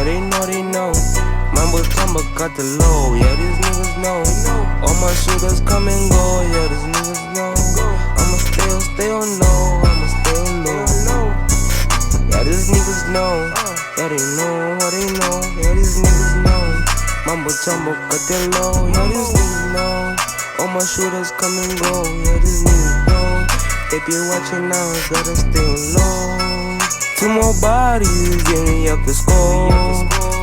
they know. Mambo Jumbo got the low, yeah, these niggas know. All my shooters come and go, yeah, these niggas know. I'ma stay on low, I'ma stay on low. Yeah, these niggas know. Yeah, they know, yeah, these niggas know. Mambo Jumbo got the low, yeah, these niggas know. All my shooters come and go, yeah, these niggas know. They be watching now, gotta stay on low. 2 more bodies, get me up the score.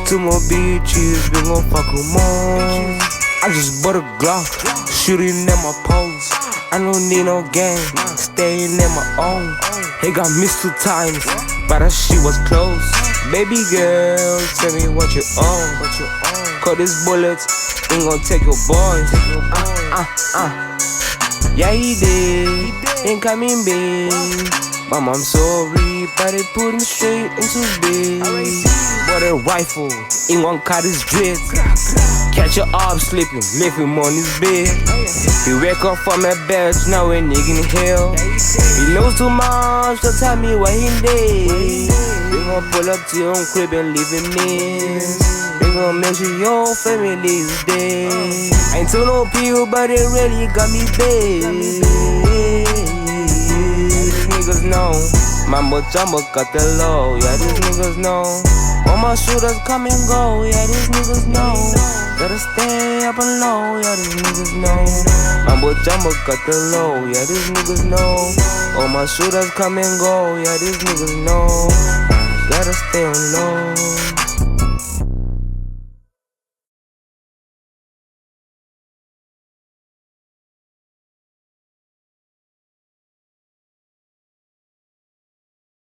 2 more bitches, we gon' fuck 'em all. I just bought a Glock, shooting at my post. I don't need no gang, staying at my own. He got missed 2 times, but that shit was close. Baby girl, tell me what you own. Cause these bullets ain't gon' take your boys. Yeah, he did, ain't coming back. Mom, I'm sorry, but they put him straight into bed. Bought a rifle, ain't one cut his dread. Catch your arm slipping, leave him on his bed. He wake up from a bed, now a nigga in hell. He knows too much, so tell me why he dead. We gon' pull up to your own crib and leave him in. We gon' make sure your family is dead. I ain't told no people, but they really got me bad. These niggas know. Mambo Jumbo got the low, yeah, these niggas know. All my shooters come and go, yeah, these niggas know. Gotta stay up and low, yeah, these niggas know. Mambo Jumbo got the low, yeah, these niggas know. All my shooters come and go, yeah, these niggas know. Gotta stay on low.